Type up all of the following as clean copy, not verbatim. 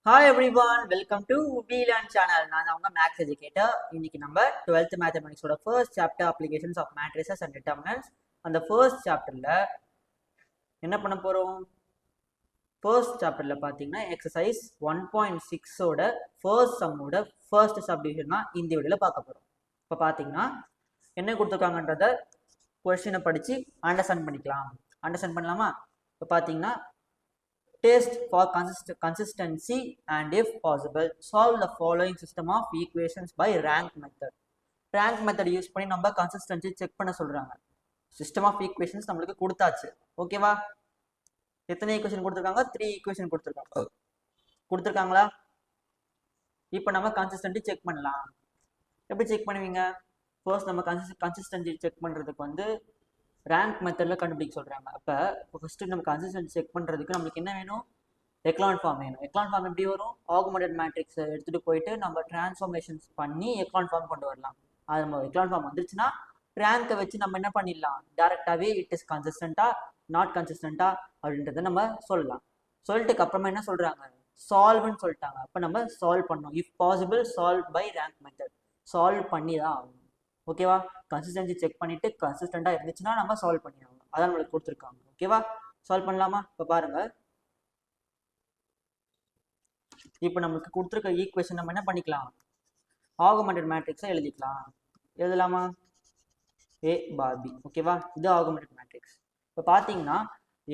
Hi everyone, welcome to VLearn channel. நான் அவங்க maths educator. இன்னைக்கு நம்ம 12th மேத்தமெட்டிக்ஸோட first chapter applications of matrices and determinants. அந்த ஃபர்ஸ்ட் சாப்டர்ல என்ன பண்ண போறோம்? ஃபர்ஸ்ட் சாப்டர்ல பார்த்தீங்கன்னா எக்ஸசைஸ் 1.6ஓட ஃபர்ஸ்ட் சம்மோட ஃபர்ஸ்ட் சப்டிவிஷன் தான் இந்த வீடியோல பார்க்க போறோம். இப்போ பார்த்தீங்கன்னா என்ன கொடுத்துருக்காங்கன்றத கொஸ்டினை படிச்சு அண்டர்ஸ்டாண்ட் பண்ணிக்கலாம். அண்டர்ஸ்டாண்ட் பண்ணலாமா? இப்போ பார்த்தீங்கன்னா test for consistency and if possible solve the following system of equations by rank method. rank method use பண்ணி நம்ம consistency செக் பண்ண சொல்றாங்க. system of equations நம்மளுக்கு கொடுத்தாச்சு. ஓகேவா? எத்தனை ஈக்குவேஷன் கொடுத்துருக்காங்க? 3 ஈக்குவேஷன் கொடுத்துருக்காங்களா? இப்போ நம்ம கன்சிஸ்டன்சி செக் பண்ணலாம். எப்படி செக் பண்ணுவீங்க? ஃபர்ஸ்ட் நம்ம கன்சிஸ்டன்சி செக் பண்றதுக்கு ரேங்க் மெத்தடில் கண்டுபிடிக்க சொல்கிறாங்க. அப்போ ஃபஸ்ட்டு நம்ம கன்சிஸ்டன்சி செக் பண்ணுறதுக்கு நம்மளுக்கு என்ன வேணும்? எக்லான் ஃபார்ம் வேணும். எக்லான் ஃபார்ம் எப்படி வரும்? ஆகுமெண்டட் மேட்ரிக்ஸை எடுத்துகிட்டு போயிட்டு நம்ம டிரான்ஸ்ஃபார்மேஷன்ஸ் பண்ணி எக்லான் ஃபார்ம் கொண்டு வரலாம். அது நம்ம எக்லான் ஃபார்ம் வந்துருச்சுன்னா ரேங்கை வச்சு நம்ம என்ன பண்ணிடலாம்? டேரெக்டாகவே இட் இஸ் கன்சிஸ்டண்ட்டா நாட் கன்சிஸ்டண்ட்டா அப்படின்றத நம்ம சொல்லலாம். சொல்லிட்டுக்கு அப்புறமா என்ன சொல்கிறாங்க? சால்வ்னு சொல்லிட்டாங்க. அப்போ நம்ம சால்வ் பண்ணோம். If possible solve by rank method. Solve பண்ணி தான் ஆகணும். ஓகேவா? கன்சிஸ்டன்சி செக் பண்ணிட்டு கன்சிஸ்டண்டாக இருந்துச்சுன்னா நம்ம சால்வ் பண்ணிடணும். அதான் நம்மளுக்கு கொடுத்துருக்காங்க. ஓகேவா? சால்வ் பண்ணலாமா? இப்போ பாருங்க, இப்போ நம்மளுக்கு கொடுத்துருக்க ஈக்குவேஷன் நம்ம என்ன பண்ணிக்கலாம்? ஆகுமெண்டட் மேட்ரிக்ஸை எழுதிக்கலாம். எழுதலாமா? ஏ பார் பி. ஓகேவா? இது ஆகுமெண்டட் மேட்ரிக்ஸ். இப்போ பார்த்தீங்கன்னா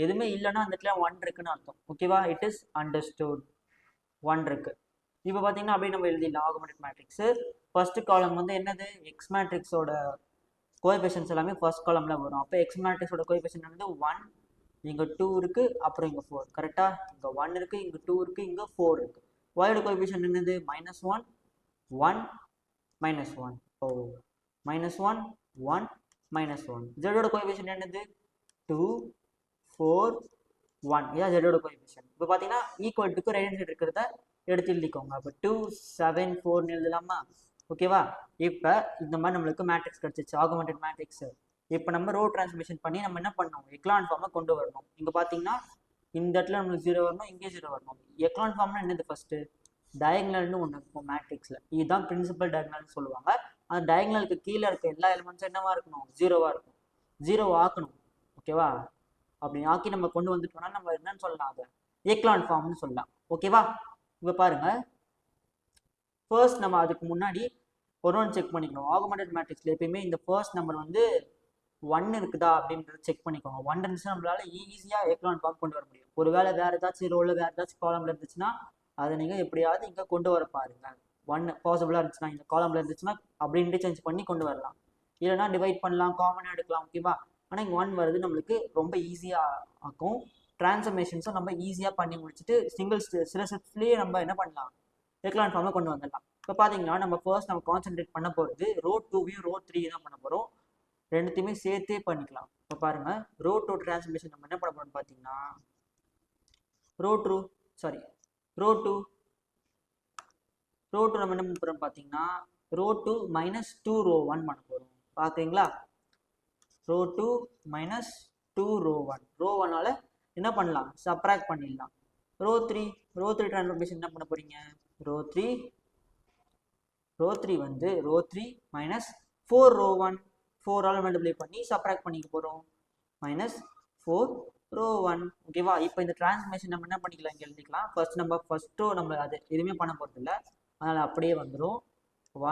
எதுவுமே இல்லைன்னா அந்த இடத்துல 1 இருக்குன்னு அர்த்தம். ஓகேவா? It is understood. 1 இருக்கு. இப்போ பார்த்தீங்கன்னா அப்படியே நம்ம எழுதிடலாம். ஆகுமெண்டட் மேட்ரிக்ஸ் ஃபர்ஸ்ட் காலம் என்னது? எக்ஸ் மேட்ரிக்ஸோட கோஎஃபிஷியன்ட்ஸ் எல்லாமே ஃபர்ஸ்ட் காலம்ல வரும். அப்போ எக்ஸ் மேட்ரிக்ஸோட கோஎஃபிஷியன்ட் 1, இங்கே 2 இருக்கு, அப்புறம் இங்கே 4. கரெக்டா? இங்கே 1 இருக்கு, இங்கே 2 இருக்கு, இங்கே 4 இருக்கு. ஒயோட கோஎஃபிஷியன்ட் என்னது? -1, 1, -1. ஓ, -1, 1, -1. ஜெட்டோட கோஎஃபிஷியன்ட் என்னது? 2, 4, 1. இதான் ஜெட்டோட கோஎஃபிஷியன்ட். இப்போ பார்த்தீங்கன்னா ஈக்குவல் டுக்கு ரைட் ஹேண்ட் சைடு இருக்கிறத எடுத்து எழுதிக்கோங்க. அப்போ 2, 7, 4 எழுதலாமா? ஓகேவா? இப்போ இந்த மாதிரி நம்மளுக்கு மேட்ரிக்ஸ் கிடைச்சிச்சு, ஆகுமெண்டட் மேட்ரிக்ஸ். இப்போ நம்ம ரோ டிரான்ஸ்மிஷன் பண்ணி நம்ம என்ன பண்ணணும்? எக்லான் ஃபார்மை கொண்டு வரணும். இங்கே பார்த்தீங்கன்னா இந்த இடத்துல நம்மளுக்கு 0 வரணும், இங்கே 0 வரணும். எக்லான் ஃபார்ம்னா என்னது? ஃபர்ஸ்ட் டயக்னல்னு ஒன்று இருக்கும் மேட்ரிக்ஸில். இதுதான் பிரின்சிபல் டயக்னல்னு சொல்லுவாங்க. அந்த டயக்னலுக்கு கீழே இருக்க எல்லா எலிமெண்ட்ஸும் என்னவா இருக்கணும்? 0வா இருக்கும். 0 ஆக்கணும். ஓகேவா? அப்படி ஆக்கி நம்ம கொண்டு வந்துட்டோம்னா நம்ம என்னன்னு சொல்லலாம்? அதை எக்லான் ஃபார்ம்னு சொல்லலாம். ஓகேவா? இப்போ பாருங்க, ஃபர்ஸ்ட் நம்ம அதுக்கு முன்னாடி ஒன்று செக் பண்ணிக்கணும். ஆகுமெண்டட் மேட்ரிக்ஸ்ல எப்பயுமே இந்த ஃபர்ஸ்ட் நம்பர் 1 இருக்குதா அப்படின்றத செக் பண்ணிக்கோங்க. 1 இருந்துச்சுன்னா நம்மளால ஈஸியாக எக்லான் ஃபார்ம் கொண்டு வர முடியும். ஒருவேளை வேற ஏதாச்சும் ரோல வேற ஏதாச்சும் காலம்ல இருந்துச்சுன்னா அதை நீங்க எப்படியாவது இங்கே கொண்டு வர பாருங்க. 1 பாசிபிளா இருந்துச்சுன்னா இந்த காலம்ல இருந்துச்சுன்னா அப்படி இன்டர்சேஞ்ச் பண்ணி கொண்டு வரலாம். இல்லைன்னா டிவைட் பண்ணலாம், காமனாக எடுக்கலாம். ஓகேவா? ஆனால் இங்கே 1 வருது, நம்மளுக்கு ரொம்ப ஈஸியாக ஆக்கும். டிரான்ஸ்ஃபர்மேஷன்ஸும் நம்ம ஈஸியாக பண்ணி முடிச்சுட்டு சில ஸ்டெப்ஸ்லேயே நம்ம என்ன பண்ணலாம்? எக்லான் ஃபார்மை கொண்டு வந்துடலாம். இப்போ பார்த்தீங்கன்னா நம்ம ஃபர்ஸ்ட் நம்ம கான்சென்ட்ரேட் பண்ண போகிறது ரோ 2வையும் ரோ 3 தான் பண்ண போகிறோம். ரெண்டுத்தையுமே சேர்த்தே பண்ணிக்கலாம். இப்போ பாருங்க, ரோ 2 டிரான்ஸ்ஃபர்மேஷன் நம்ம என்ன பண்ண போறோம்னு பார்த்தீங்கன்னா ரோ 2 நம்ம என்ன பண்ண போறோம் பார்த்தீங்கன்னா ரோ 2 -2 ரோ 1 பண்ண போகிறோம். பார்க்குறீங்களா? Row 2 -2 row 1. ரோ 1ஆல என்ன பண்ணலாம்? சப்ராக்ட் பண்ணிடலாம். ரோ 3 டிரான்ஸ்ஃபர்மேஷன் என்ன பண்ண போறீங்க? Row 3 row 3 -4 row 1. 4ஆல் மல்டிப்ளை பண்ணி சப்ராக்ட் பண்ணிக்க போகிறோம். -4 ரோ 1. ஓகேவா? இப்போ இந்த டிரான்ஸ்ஃபர்மேஷன் நம்ம என்ன பண்ணிக்கலாம்? இங்கே எழுதிக்கலாம். ஃபர்ஸ்ட் நம்ம அது எதுவுமே பண்ண போகிறது இல்லை, அதனால் அப்படியே வந்துடும்.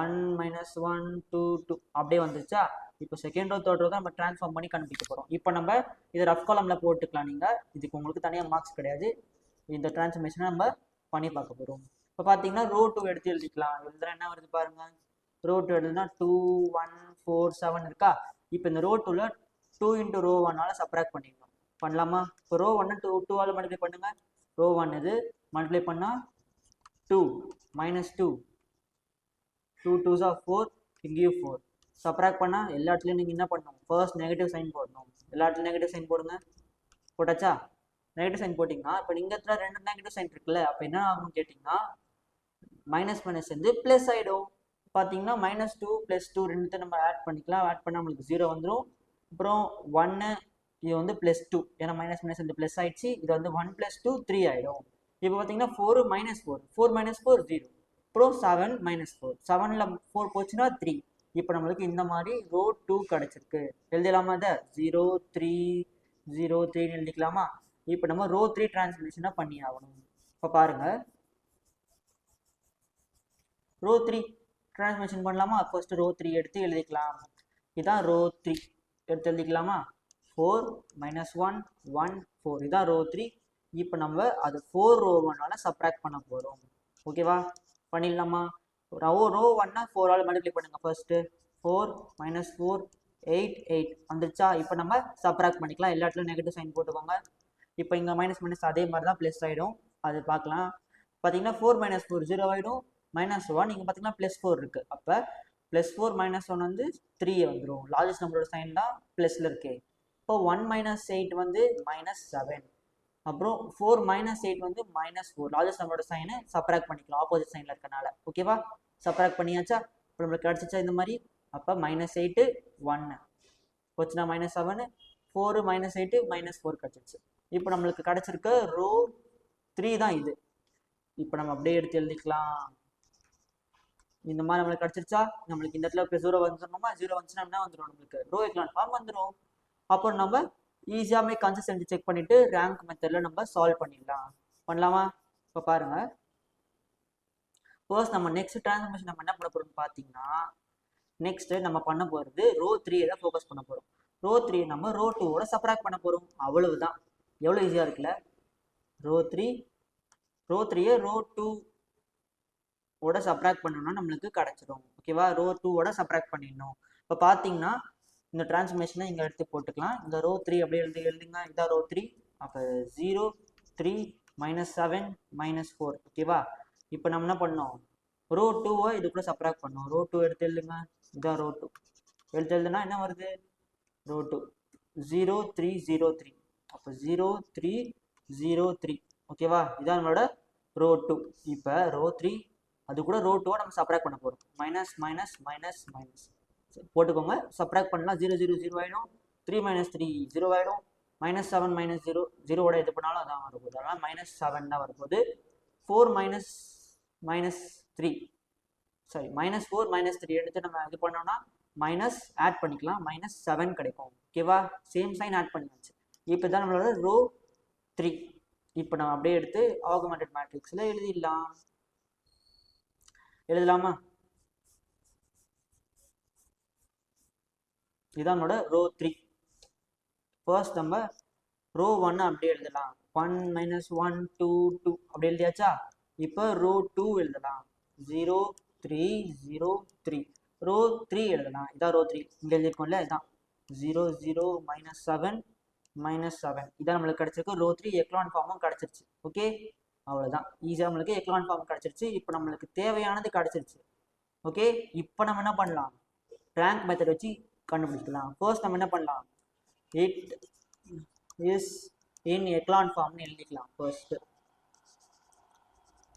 1 -1 2 2 அப்படியே வந்துருச்சா? இப்போ செகண்ட் ரோ தேர்ட் ரோ தான் நம்ம டிரான்ஸ்ஃபார்ம் பண்ணி கண்டுபிடிக்க போகிறோம். இப்போ நம்ம இதை ரஃப் காலமில் போட்டுக்கலாம். நீங்கள் இதுக்கு உங்களுக்கு தனியாக மார்க்ஸ் கிடையாது. இந்த டிரான்ஸ்ஃபர்மேஷனை நம்ம பண்ணி பார்க்க போகிறோம். இப்போ பார்த்தீங்கன்னா ரோ 2 எடுத்து எழுதிக்கலாம். எழுதுனா என்ன வருது பாருங்க. ரோ 2 எழுதுனா 2 1 4 7 இருக்கா? இப்போ இந்த ரோ 2ல 2 × ரோ 1ஆல சப்ராக்ட் பண்ணிடணும். பண்ணலாமா? இப்போ ரோ 1 2ஆல் மல்டிப்ளை பண்ணுங்க. ரோ 1 இது மல்டிப்ளை பண்ணால் 2 -2 2 2s are 4, இங்கேயும் 4. சப்ராக்ட் பண்ணால் எல்லா இடத்துலையும் நீங்கள் என்ன பண்ணணும்? ஃபர்ஸ்ட் நெகட்டிவ் சைன் போடணும். எல்லா இடத்துலையும் நெகட்டிவ் சைன் போடுங்க. போட்டாச்சா? நெகட்டிவ் சைன் போட்டிங்கன்னா இப்போ நீங்கள் இடத்துல 2 நெகட்டிவ் சைன் இருக்குல்ல, அப்போ என்ன ஆகும்னு கேட்டிங்கன்னா மைனஸ் ப்ளஸ் ஆகிடும். பார்த்தீங்கன்னா -2 + 2 ரெண்டுத்தை நம்ம ஆட் பண்ணிக்கலாம். ஆட் பண்ணால் நம்மளுக்கு 0 வந்துடும். அப்புறம் 1 இது +2, ஏன்னா மைனஸ் ப்ளஸ் ஆயிடுச்சு. இது 1 + 2 3 ஆகிடும். இப்போ பார்த்தீங்கன்னா 4 மைனஸ் 4 4 மைனஸ் 4 0 அப்புறம் 7 மைனஸ் 4 7ல் 4 போச்சுன்னா 3. இப்போ நம்மளுக்கு இந்த மாதிரி ரோ 2 கிடச்சிருக்கு. எழுதலாமா அதை 0 3 0 3ன்னு எழுதிக்கலாமா? இப்போ நம்ம ரோ 3 டிரான்ஸ்ஃபர்மேஷனாக பண்ணி ஆகணும். இப்போ பாருங்க, ரோ 3 டிரான்ஸ்ஃபர்மேஷன் பண்ணலாமா? ஃபர்ஸ்ட் ரோ 3 எடுத்து எழுதிக்கலாம். இதான் ரோ 3 எடுத்து எழுதிக்கலாமா? 4 மைனஸ் 1 1 4 இதான் ரோ 3. இப்போ நம்ம அது 4 ரோ 1ஆல் சப்ராக்ட் பண்ண போகிறோம். ஓகேவா? பண்ணிடலாமா? ரோ 1னா 4ஆல் மல்டிப்ளை பண்ணுங்க. ஃபர்ஸ்ட்டு 4 மைனஸ் 4 8 8 வந்துருச்சா? இப்போ நம்ம சப்ராக்ட் பண்ணிக்கலாம். எல்லா இடத்துலையும் நெகட்டிவ் சைன் போட்டுக்கோங்க. இப்போ இங்கே மைனஸ் மைனஸ் அதே மாதிரி தான் ப்ளஸ் ஆகிடும். அது பார்க்கலாம். பார்த்தீங்கன்னா 4 மைனஸ் 4 0 ஆகிடும். மைனஸ் 1 இங்கே பார்த்தீங்கன்னா ப்ளஸ் 4 இருக்குது. அப்போ ப்ளஸ் 4 மைனஸ் 1 வந்து 3 வந்துடும். லார்ஜஸ்ட் நம்பரோட சைன் தான் ப்ளஸில் இருக்கு. இப்போ 1 மைனஸ் 8 வந்து மைனஸ் 7. அப்புறம் 4 மைனஸ் 8 வந்து மைனஸ் 4. லார்ஜஸ்ட் நம்பரோட சைனை சப்ராக்ட் பண்ணிக்கலாம் ஆப்போசிட் சைனில் இருக்கனால. ஓகேவா? சப்ராக்ட் பண்ணியாச்சா? இப்போ நம்மளுக்கு கிடச்சிச்சா இந்த மாதிரி? அப்போ மைனஸ் 8 1 போச்சுன்னா மைனஸ் 7 4 மைனஸ் 8 மைனஸ் 4 கிடச்சிச்சு. இப்போ நம்மளுக்கு கிடச்சிருக்க ரோ 3 தான் இது. இப்போ நம்ம அப்படியே எடுத்து எழுதிக்கலாம். இந்த மாதிரி நம்மளுக்கு கிடச்சிருச்சா? நம்மளுக்கு இந்த இடத்துல இப்போ 0 வந்துடணுமா? 0 வந்துச்சுன்னா என்ன வந்துடும்? நம்மளுக்கு ரோ எக்லான் ஃபார்ம் வந்துடும். அப்புறம் நம்ம ஈஸியாகவே கன்சிஸ்டன்சி செக் பண்ணிவிட்டு ரேங்க் மெத்தடில் நம்ம சால்வ் பண்ணிடலாம். பண்ணலாமா? இப்போ பாருங்கள், ஃபர்ஸ்ட் நம்ம நெக்ஸ்ட் டிரான்ஸ்ஃபர்மேஷன் நம்ம என்ன பண்ண போகிறோம்னு பார்த்தீங்கன்னா, நெக்ஸ்ட்டு நம்ம பண்ண போகிறது ரோ 3 தான் ஃபோக்கஸ் பண்ண போகிறோம். ரோ 3 நம்ம ரோ 2ஓட சப்ராக்ட் பண்ண போகிறோம். அவ்வளவுதான். எவ்வளோ ஈஸியாக இருக்குல்ல? ரோ 3யை ரோ 2ஓட சப்ராக்ட் பண்ணோம்னா நம்மளுக்கு கிடச்சிடும். ஓகேவா? ரோ 2ஓட சப்ராக்ட் பண்ணிடணும். இப்போ பார்த்தீங்கன்னா இந்த டிரான்ஸ்ஃபர்மேஷனை இங்கே எடுத்து போட்டுக்கலாம். இந்த ரோ 3 அப்படியே எழுதுங்க. இதான் ரோ 3. அப்போ 0 3 மைனஸ் 7 மைனஸ் 4. ஓகேவா? இப்போ நம்ம என்ன பண்ணோம்? ரோ 2வை இது கூட சப்ராக்ட் பண்ணோம். ரோ 2 எடுத்து எழுதுங்க. இதான் ரோ 2 எடுத்து எழுதுனா என்ன வருது? ரோ 2 0 3 0 3. அப்போ 0 3 0 3. ஓகேவா? இதான் நம்மளோட ரோ 2. இப்போ ரோ 3 அது கூட ரோ 2வை நம்ம சப்ராக்ட் பண்ண போகிறோம். மைனஸ் மைனஸ் மைனஸ் மைனஸ் போட்டுக்கோங்க. சப்ராக்ட் பண்ணலாம். 0 0 0 ஆகிடும். 3 மைனஸ் 3 0 ஆகிடும். மைனஸ் 7 மைனஸ் 0 0ஓட இது பண்ணாலும் அதான் வரப்போகுது. அதனால் மைனஸ் 7 தான் வரப்போகுது. 4 minus minus 3 sorry minus 4 minus 3 எடுத்து நம்ம இது பண்ணோம்னா மைனஸ் ஆட் பண்ணிக்கலாம். மைனஸ் 7 கிடைக்கும். ஓகேவா? சேம் சைன் ஆட் பண்ணியாச்சு. இப்போ தான் நம்மளோட ரோ 3. இப்போ நம்ம அப்படியே எடுத்து ஆகுமெண்டட் மேட்ரிக்ஸில் எழுதலாமா? இதான் நம்மளோட ரோ 3. ஃபர்ஸ்ட் நம்ம ரோ 1 அப்படியே எழுதலாம். 1 மைனஸ் 1 2 2 அப்படி எழுதியாச்சா? இப்போ ரோ 2 எழுதலாம். 0 3 0 3. ரோ 3 எழுதலாம். இதான் ரோ 3 இங்கே எழுதியிருக்கோம்ல. இதான் 0 0 மைனஸ் 7 மைனஸ் 7. இதான் நம்மளுக்கு கிடச்சிருக்கு. ரோ 3 எக்லான் ஃபார்மும் கிடச்சிருச்சு. ஓகே, அவ்வளோதான். ஈஸியாக நம்மளுக்கு எக்லான் ஃபார்ம் கிடச்சிருச்சு. இப்போ நம்மளுக்கு தேவையானது கிடச்சிருச்சு. ஓகே, இப்போ நம்ம என்ன பண்ணலாம்? ரேங்க் மெத்தட் வச்சு கண்டுபிடிக்கலாம். ஃபர்ஸ்ட் நம்ம என்ன பண்ணலாம்? இட் இஸ் இன் எக்லான் ஃபார்ம்னு எழுதிக்கலாம். ஃபர்ஸ்ட்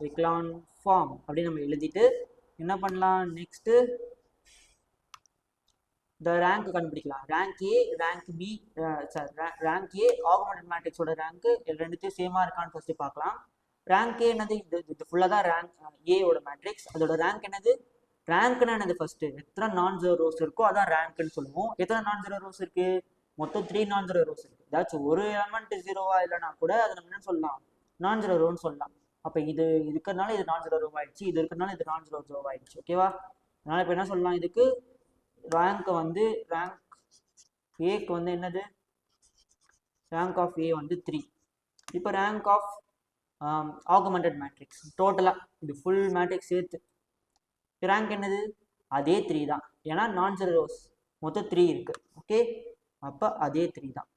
எக்லான் ஃபார்ம் அப்படின்னு நம்ம எழுதிட்டு என்ன பண்ணலாம்? நெக்ஸ்ட்டு இந்த ரேங்க் கண்டுபிடிக்கலாம். Rank A rank B rank A augmented மேட்ரிக்ஸோட ரேங்க் ரெண்டுத்தையும் சேமாக இருக்கான்னு ஃபர்ஸ்ட் பார்க்கலாம். ரேங்க் ஏ என்னது? இது ஃபுல்லாக தான் ரேங்க் ஏவோட மேட்ரிக்ஸ். அதோட ரேங்க் என்னது? ரேங்க்னா என்னது? ஃபர்ஸ்ட் எத்தனை நான் ஜீரோ ரோஸ் இருக்கோ அதான் ரேங்க்னு சொல்லுவோம். எத்தனை நான் ஜீரோ ரோஸ் இருக்கு? மொத்தம் 3 நான் ஜீரோ ரோஸ் இருக்கு. ஏதாச்சும் ஒரு எலமெண்ட் ஜீரோவா இல்லைனா கூட அதை நம்ம என்ன சொல்லலாம்? நான் ஜீரோ ரோன்னு சொல்லலாம். அப்போ இது இருக்கிறதுனால இது நான் ஜீரோ ரோ ஆயிடுச்சு, இது இருக்கிறதுனால இது நான் ஜீரோ ரோ ஆயிடுச்சு. ஓகேவா? அதனால இப்போ என்ன சொல்லலாம்? இதுக்கு ரேங்க் வந்து ரேங்க் ஏக்கு வந்து என்னது? ரேங்க் ஆஃப் ஏ வந்து 3. இப்போ ரேங்க் ஆஃப் ஆகுமெண்டட் மேட்ரிக்ஸ் டோட்டலாக இது ஃபுல் மேட்ரிக்ஸ் சேர்த்து ரேங்க் என்னது? அதே 3 தான். ஏன்னா நான் ஜீரோ ரோஸ் மொத்தம் 3 இருக்கு. ஓகே, அப்போ அதே 3 தான்.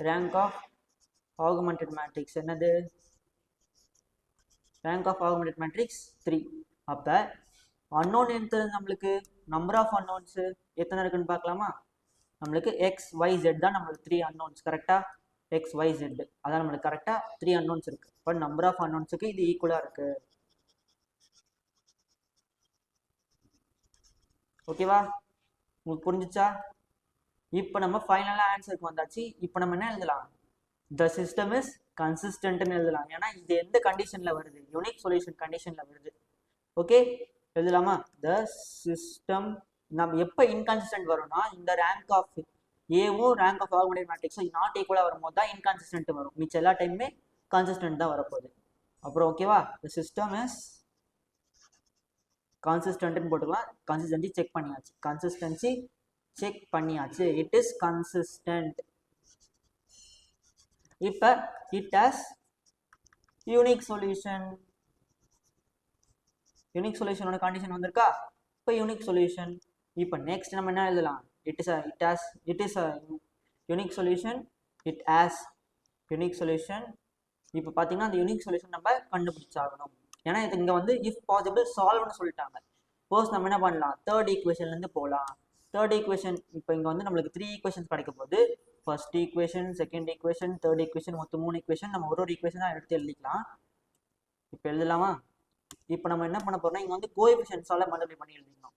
ரேங்க் ஆஃப் ஆகுமெண்டட் மேட்ரிக்ஸ் என்னது? Rank of augmented matrix 3. அப்போ அன்னோன் எத்தனை? நம்மளுக்கு நம்பர் ஆஃப் அன்னோன்ஸ் எத்தனை இருக்குன்னு பார்க்கலாமா? நம்மளுக்கு எக்ஸ் ஒய் ஜெட் தான் நம்மளுக்கு 3 அன்னோன்ஸ். கரெக்டாக எக்ஸ் ஒய் ஜெட் அதான் நம்மளுக்கு கரெக்டாக 3 அன்னோன்ஸ் இருக்கு. இப்போ நம்பர் ஆஃப் அன்னோன்ஸுக்கு இது ஈக்குவலாக இருக்கு. ஓகேவா? உங்களுக்கு புரிஞ்சிச்சா? இப்போ நம்ம ஃபைனலாக ஆன்சருக்கு வந்தாச்சு. இப்போ நம்ம என்ன எழுதலாம்? த சிஸ்டம் இஸ் கன்சிஸ்டன்ட்னு எழுதலாம். ஏன்னா இது எந்த கண்டிஷன்ல வருது, யூனிக் சொல்யூஷன் கண்டிஷன்ல வருது. ஓகே, எழுதலாமா? த சிஸ்டம் நம்ம எப்போ இன்கன்சிஸ்டன்ட் வரும்னா, இந்த ரேங்க் ஆஃப் ஏவும் ரேங்க் ஆஃப் ஆகுமெண்டட் மேட்ரிக்ஸும் நாட் ஈக்குவலாக வரும்போது தான் இன்கன்சிஸ்டன்ட் வரும். மிச்ச எல்லா டைமுமே கன்சிஸ்டன்ட் தான் வரப்போகுது. அப்புறம் ஓகேவா, த சிஸ்டம் இஸ் கன்சிஸ்டன்ட்னு போட்டுக்கலாம். கன்சிஸ்டன்சி செக் பண்ணியாச்சு, கன்சிஸ்டன்சி செக் பண்ணியாச்சு. It is consistent. இப்போ it has unique solution. Unique சொல்யூஷனோட கண்டிஷன் வந்திருக்கா? இப்போ யூனிக் சொல்யூஷன். இப்போ நெக்ஸ்ட் நம்ம என்ன எழுதலாம்? It is a unique solution. It has unique solution. இப்போ பார்த்தீங்கன்னா அந்த யூனிக் சொல்யூஷன் நம்ம கண்டுபிடிச்சாகணும். ஏன்னா இது இங்கே வந்து இஃப் பாசிபிள் சால்வ்னு சொல்லிட்டாங்க. சப்போஸ் நம்ம என்ன பண்ணலாம், தேர்ட் ஈக்குவேஷன்லேருந்து போகலாம். தேர்ட் ஈக்குவேஷன் இப்போ இங்கே வந்து நம்மளுக்கு 3 ஈக்குவேஷன்ஸ் கிடைக்க போகுது. First equation, second equation, third equation, மொத்தம் 3 ஈக்குவேஷன். நம்ம ஒரு ஈக்குவேஷனாக எடுத்து எழுதிக்கலாம். இப்போ எழுதலாமா? இப்போ நம்ம என்ன பண்ண போறோம்னா, இங்கே வந்து கோஎஃபிஷியன்ஸால மல்டிப்ளை பண்ணி எழுதிக்கணும்.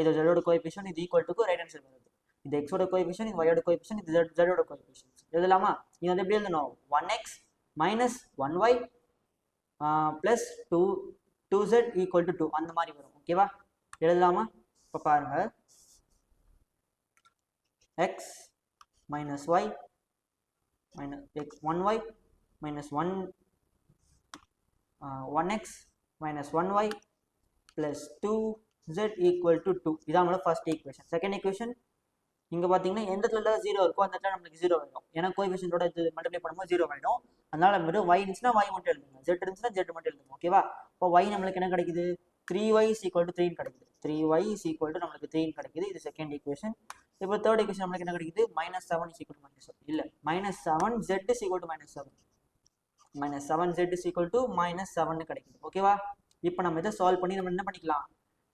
இது ஜெடோட கோஎஃபிஷியன்ட், இது equal to right hand side வருது. இது எக்ஸோட கோஎஃபிஷியன்ட், இது ஒயோட கோஎஃபிஷியன்ட், இது ஜெடோட கோஎஃபிஷியன்ட். எழுதலாமா? இது வந்து எப்படி எழுதணும்? 1x minus 1y plus 2z equal to 2 அந்த மாதிரி வரும். ஓகேவா, எழுதலாமா? இப்போ பாருங்க, x minus y minus x 1y minus 1x minus 1y plus 2z equal to 2. இதான் நம்மளோட ஃபர்ஸ்ட் ஈக்குவேஷன். செகண்ட் ஈக்குவேஷன் இங்கே பார்த்தீங்கன்னா எந்த இடத்துல 0 இருக்கோ அந்த இடத்துல நம்மளுக்கு 0 ஆகிடும். ஏன்னா கோஎஃபிஷியன்ட்டோட இது மல்டிப்ளை பண்ணும்போது 0 ஆகிடும். அதனால நம்ம y இருந்துச்சுன்னா y மட்டும் எழுதுங்க, z இருந்துச்சுன்னா z மட்டும் எழுதுங்க. ஓகேவா, இப்போ y நம்மளுக்கு என்ன கிடைக்குது? 3y is equal to 3 கிடைக்குது. 3y is equal to நம்மளுக்கு 3 கிடைக்குது. இது செகண்ட் ஈக்குவேஷன். இப்போ தேர்ட் ஈக்குவேஷன் நம்மளுக்கு என்ன கிடைக்குது? -7 is equal to -7 இல்லை, -7z is equal to -7. -7z is equal to -7 கிடைக்குது. ஓகேவா, இப்போ நம்ம இதை சால்வ் பண்ணி நம்ம என்ன பண்ணிக்கலாம்,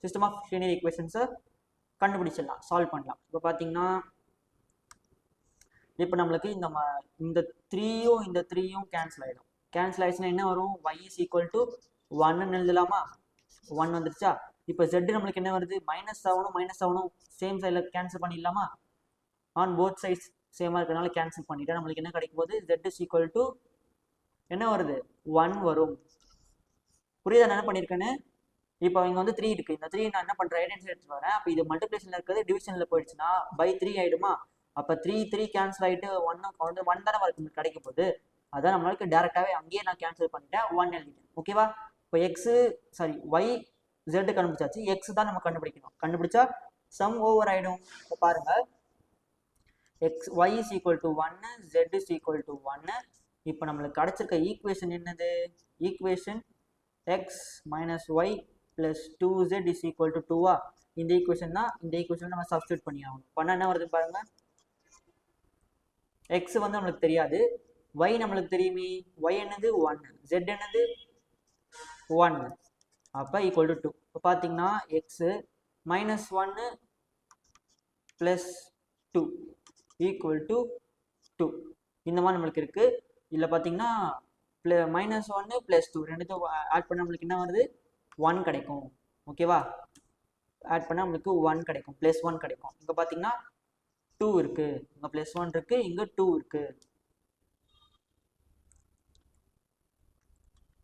சிஸ்டம் ஆஃப் லீனியர் ஈக்குவேஷன்ஸை கண்டுபிடிச்சிடலாம், சால்வ் பண்ணலாம். இப்போ பார்த்தீங்கன்னா இப்போ நம்மளுக்கு இந்த 3யும் இந்த 3யும் கேன்சல் ஆகிடும். கேன்சல் ஆயிடுச்சுன்னா என்ன வரும்? y is equal to 1ன்னு எழுதலாமா? 1 வந்துருச்சா? இப்போ z நம்மளுக்கு என்ன வருது? -7ம் -7ம் சேம் சைடில் கேன்சல் பண்ணிடலாமா? ஆன் போத் சைட்ஸ் சேமாக இருக்கிறதுனால கேன்சல் பண்ணிட்டா நம்மளுக்கு என்ன கிடைக்கும் போது z is equal to என்ன வருது? 1 வரும். புரியுதா நான் என்ன பண்ணியிருக்கேன்னு? இப்போ இங்கே வந்து 3 இருக்குது. இந்த 3 நான் என்ன பண்ணுறேன், ரைட் ஹேண்ட் சைடு எடுத்துட்டு வரேன். அப்போ இது மல்டிப்ளிகேஷனில் இருக்கிறது டிவிஷனில் போயிடுச்சுன்னா பை 3 ஆகிடுமா? அப்போ 3 கேன்சல் ஆகிட்டு 1 தானே வரைக்கும் கிடைக்க போகுது. அதான் நம்மளுக்கு டேரெக்டாகவே அங்கேயே நான் கேன்சல் பண்ணிட்டேன், 1 எழுதிட்டேன். ஓகேவா, இப்போ y z கண்டுபிடிச்சாச்சு, x தான் நம்ம கண்டுபிடிக்கணும். கண்டுபிடிச்சா சம் ஓவர் ஆகிடும். இப்போ பாருங்க, y is equal to 1, z is equal to 1. இப்போ நம்மளுக்கு கிடைச்சிருக்க ஈக்குவேஷன் என்னது? Equation x minus y plus 2z is equal to 2. இந்த ஈக்குவேஷன் தான். இந்த ஈக்குவேஷன் நம்ம சப்ஸ்டிட்யூட் பண்ணி ஆகணும். பண்ண என்ன வருது பாருங்க, x வந்து நம்மளுக்கு தெரியாது, y நம்மளுக்கு தெரியுமே. y என்னது? 1, z என்னது? 1. அப்போ ஈக்குவல் டு 2. இப்போ பார்த்தீங்கன்னா x -1 plus 2 ஈக்குவல் டு 2 இந்த மாதிரி நம்மளுக்கு இருக்கு. இதில் பார்த்தீங்கன்னா -1 plus 2 ரெண்டுத்தையும் ஆட் பண்ண நம்மளுக்கு என்ன வருது? 1 கிடைக்கும். ஓகேவா, ஆட் பண்ண நம்மளுக்கு 1 கிடைக்கும், +1 கிடைக்கும். இங்கே பார்த்தீங்கன்னா 2 இருக்கு, இங்கே +1 இருக்கு, இங்கே 2 இருக்கு.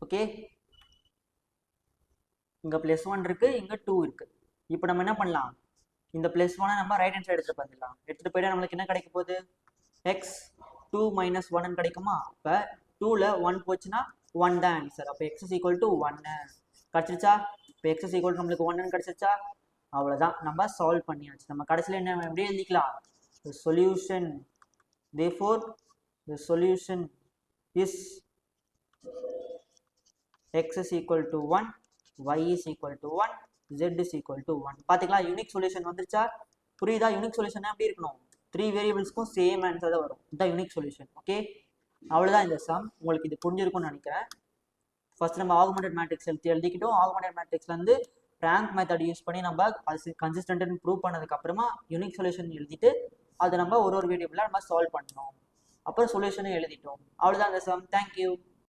ஓகே, இங்கே +1 இருக்கு, இங்கே 2 இருக்கு. இப்போ நம்ம என்ன பண்ணலாம், இந்த +1 நம்ம ரைட் ஹேண்ட் சைடு எடுத்துட்டு போயிடலாம். எடுத்துட்டு போயிட்டா நம்மளுக்கு என்ன கிடைக்க போகுது? x 2 - 1 கிடைக்குமா? இப்போ 2ல் 1 போச்சுன்னா 1 தான் ஆன்சர். அப்போ x is equal to 1 கிடச்சிருச்சா? இப்போ x is equal to நம்மளுக்கு 1 கிடச்சிருச்சா? அவ்வளோதான், நம்ம சால்வ் பண்ணியாச்சு. நம்ம கடைசியில் என்ன எப்படி எழுதிக்கலாம்? The solution, therefore the solution is x is equal to 1, y is equal to 1, z is equal to 1. பார்த்தீங்களா, யூனிக் சொல்யூஷன் வந்துருச்சா? புரியுதா? யூனிக் சொல்யூஷன் எப்படி இருக்கணும்? 3 வேரியபிள்ஸ்க்கும் சேம் ஆன்சர் தான் வரும். இதுதான் யூனிக் சொல்யூஷன். ஓகே, அவ்வளோதான் இந்த சம். உங்களுக்கு இது புரிஞ்சிருக்கும்னு நினைக்கிறேன். ஃபர்ஸ்ட் நம்ம ஆகுமெண்டட் மேட்ரிக்ஸ் எழுதிக்கிட்டோம். ஆகுமெண்டட் மேட்ரிக்ஸ்லேருந்து ரேங்க் மெத்தட் யூஸ் பண்ணி நம்ம அது கன்சிஸ்டன்ட்னு ப்ரூவ் பண்ணதுக்கப்புறமா யூனிக் சொல்யூஷன் எழுதிட்டு அதை நம்ம ஒரு வேரியபிளாக நம்ம சால்வ் பண்ணணும். அப்புறம் சொல்யூஷனும் எழுதிட்டோம். அவ்வளோதான் இந்த சம். தேங்க்யூ.